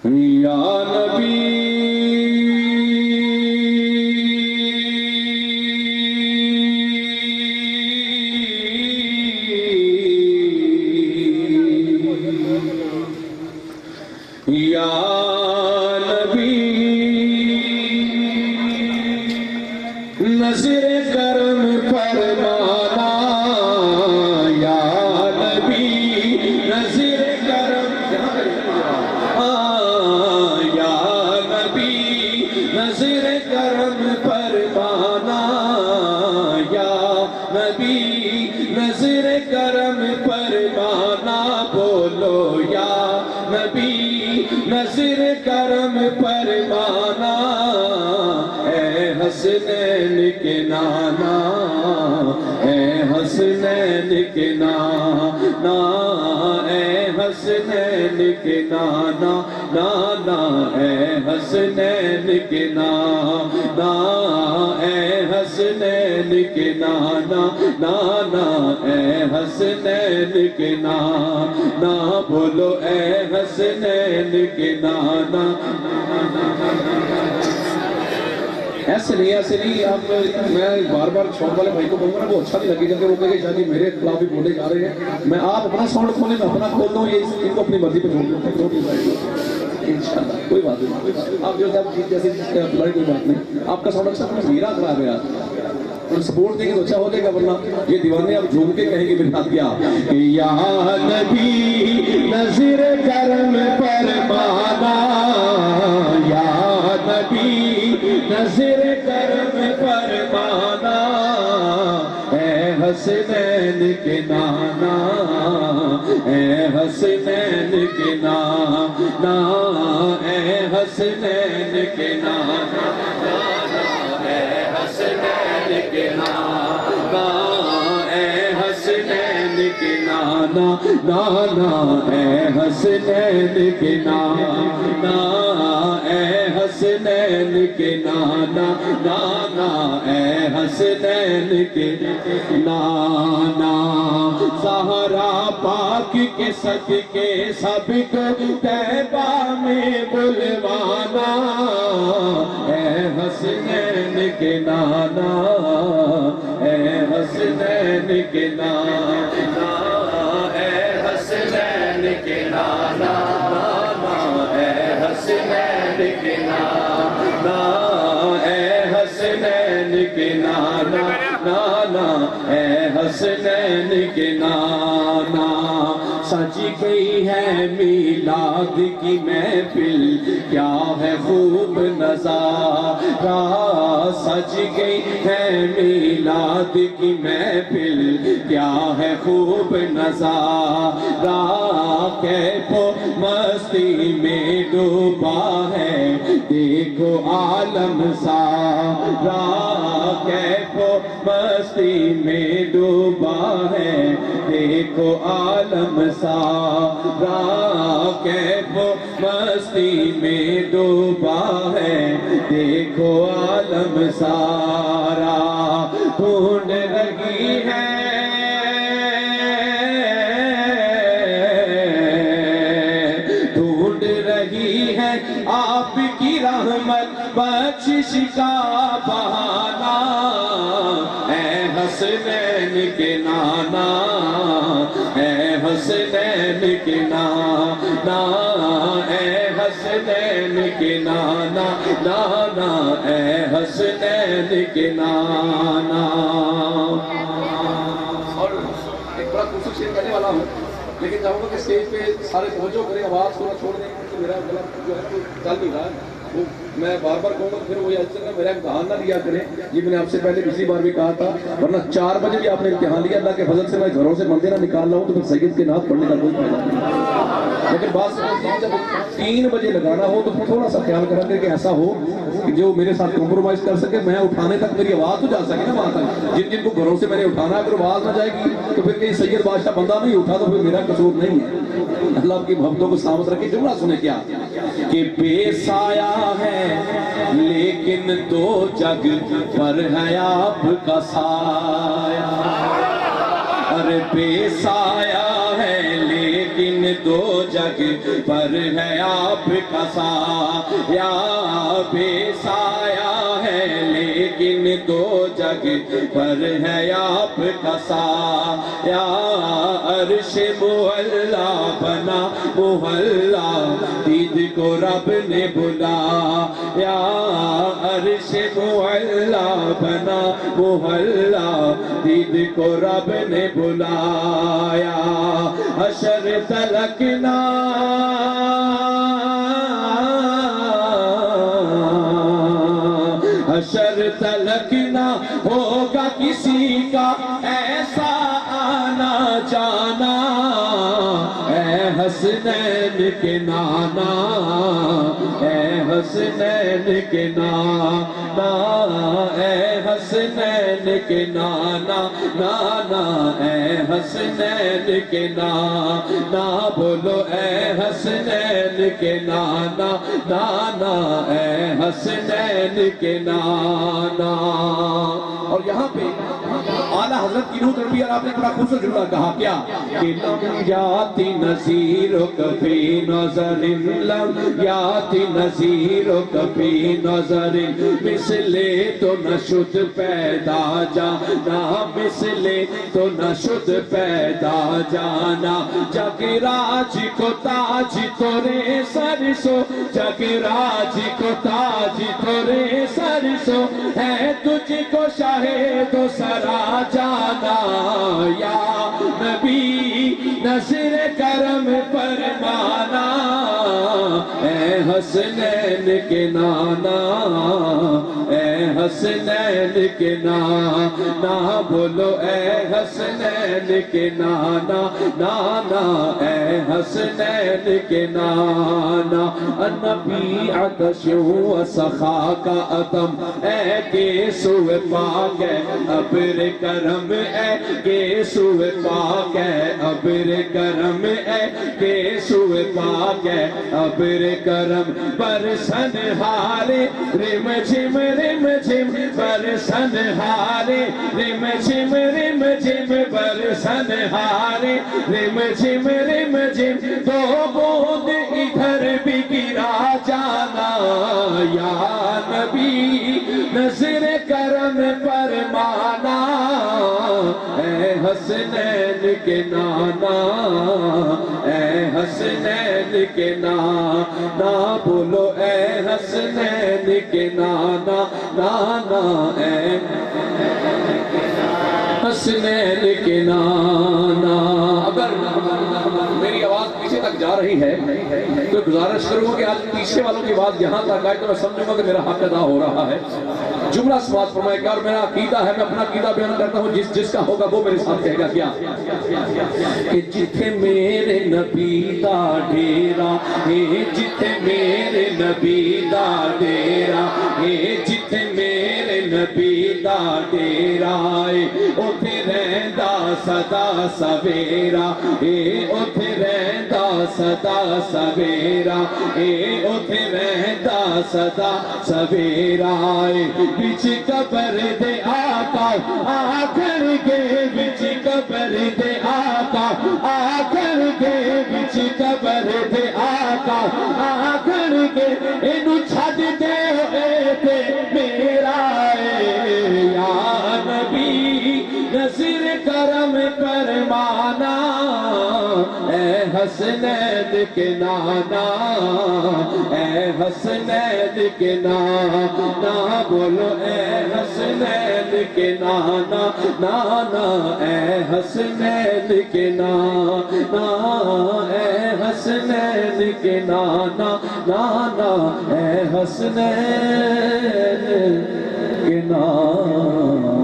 یا نبی یا نبی نظر کرم فرمانا یا نبی نظر کرم یا نبی نظر کرم فرمانا یا نبی نظر کرم فرمانا بولو یا نبی نظر کرم فرمانا اے حسنین کے نانا اے حسنین کے نانا اے حسنین کے نانا نانا اے حسنین کے نانا اے حسنین کے نانا نانا اے حسنین کے نانا بولو اے حسنین کے نانا ایسے نہیں آپ میں بار بار شوق والے بھائی کو بولوں گا وہ اچھا نہیں لگے گا کہ وہ کہے کہ شاید میرے خلاف بھی بولے جا رہے ہیں میں آپ اپنا ساؤنڈ کھولیں میں اپنا کھول دوں یہ ان کو اپنی مرضی پہ چھوڑ دوں انشاءاللہ کوئی بات نہیں آپ جو جیسے کوئی بات نہیں آپ کا ساؤنڈ اچھا میرا خراب ہے یار سپورٹ دیں گے تو اچھا ہو جائے گا ورنہ یہ دیوانے اب جھوم کے کہیں گے میرے ساتھ کیا یا نبی نظر کرم فرمانا یا نبی نظر کرم فرمانا اے حسنین کے نانا اے حسنین کے نانا اے حسنین کے نانا اے حسنین کے نانا اے حسنین کے نانا نانا اے حسنین کے نانا اے حسنین کے نانا نانا اے حسنین کے نانا زہرا پاک کے صدقے سب کو طیبہ میں بلوانا اے حسنین کے نانا اے حسنین کے نانا اے حسنین کے نانا اے حسنین کے نانا اے حسنین کے نانا نانا اے حسنین کے نانا سج گئی ہے میلاد کی محفل کیا ہے خوب نظارہ سج گئی ہے میلاد کی محفل کیا ہے خوب نظارہ کیف و مستی میں ڈوبا ہے دیکھو عالم سارا کیف و مستی میں ڈوبا ہے دیکھو عالم سارا کیف و مستی میں ڈوبا ہے دیکھو عالم سارا ڈھونڈ رہی ہے آپ کی رحمت بخشش کا بہانہ اے حسنین کے نانا اے حسنین کے نانا اے حسنین کے نانا نانا اے حسنین کے نانا اور ایک بڑا خوبصورت شعر کہنے والا ہوں لیکن چاہوں گا کہ اسٹیج پہ سارے توجہ کریں آواز تھوڑا چھوڑ دیں کیونکہ میرا گلا جو ہے چل نہیں رہا ہے وہ میں بار بار کہوں گا پھر وہی اچھا میرا امتحان نہ لیا کریں یہ میں نے آپ سے پہلے پچھلی بار بھی کہا تھا ورنہ 4 بجے بھی آپ نے امتحان لیا اللہ کے فضل سے میں گھروں سے مندے نہ نکال رہا ہوں تو پھر سید کے نعت پڑھنے کا کوئی فائدہ نہیں لیکن بعض جب 3 بجے لگانا ہو تو تھوڑا سا خیال کریں گے کہ ایسا ہو کہ جو میرے ساتھ کمپرومائز کر سکے میں اٹھانے تک میری آواز تو جا سکے نا وہاں تک جن جن کو گھروں سے میں نے اٹھانا ہے اگر آواز نہ جائے گی تو پھر کہیں سید بادشاہ بندہ نہیں اٹھا تو پھر میرا قصور نہیں ہے اللہ آپ کی محبتوں کو سلامت رکھے جملہ سنیں کیا کہ بے سایہ ہے لیکن دو جگ پر ہے آپ کا سایہ ارے بے سایہ ہے لیکن دو جگ پر ہے آپ کا سایہ بے سایہ ہے لیکن دو جگ پر ہے آپ کا سایہ عرش معلا بنا محلہ دید کو رب نے بلایا عرش معلا بنا محلہ دید کو رب نے بلایا حشر تلکنا حشر تلک نہ ہوگا کسی کا ایسا آنا جانا اے حسنین کے نانا اے حسنین کے نانا اے حسنین کے نانا نانا اے حسنین کے نانا بولو اے حسنین کے نانا نانا اے حسنین کے نانا اور یہاں پہ اعلیٰ حضرت کی روح تربیت اور آپ نے بڑا خوبصورت جملہ کہا کیا کہ لم یاتی نذیرک فی نظر لم یاتی نذیرک فی نظر مثلے تو نہ شد پیدا جانا مثلے تو نہ شد پیدا جانا جگ راج کو تاج تورے سرسو جگ راج کو تاج تورے سرسو ہے تجھ کو شاہد و سرا جانا یا نبی نظر کرم فرمانا اے حسنین کے نانا اے حسنین کے نانا بولو اے حسنین کے نانا نانا اے حسنین کے نانا النبی عطش و سخا کا عدم اے گیسو پاک ہے ابر کرم اے گیسو پاک ہے ابر کرم اے گیسو پاک ہے ابر کرم برسن ہارے رم جھم برسن ہارے رم جھم برسن ہارے رم جھم دو بوند ادھر بھی گرا جانا یا نبی نظر کرم فرمانا اے حسنین کے نانا اے حسنین کے نانا بولو اے حسنین کے نانا نانا اے حسنین کے نانا اگر میری آواز پیچھے تک جا رہی ہے تو گزارش کروں گا کہ آج پیچھے والوں کی بات یہاں تک آئے تو میں سمجھوں گا کہ میرا حق ادا ہو رہا ہے جملہ سماعت فرمائے گا اور میرا عقیدہ ہے میں اپنا عقیدہ بیان کرتا ہوں جس کا ہوگا وہ میرے ساتھ کہے گا کیا کہ جتھے میرے نبی دا ڈیرا جتھے میرے نبی دا ڈیرا جتھے میرے نبی دا ڈیرا اوتھے رہندا سدا سویرا اوتھے رہندا سدا سویرا اوتھے رہندا سدا سویرا بچ قبر دے آقا آکھن گے بچ قبر دے آقا آکھن گے بچ قبر دے آقا آکھن گے اینو چھڈ دے ہوئے تے میرا یا نبی نظر کرم فرمانا اے حسنین کے نانا اے حسنین کے نانا بولو اے حسنین کے نانا نانا اے حسنین کے نانا اے حسنین کے نانا نانا اے حسنین کے نانا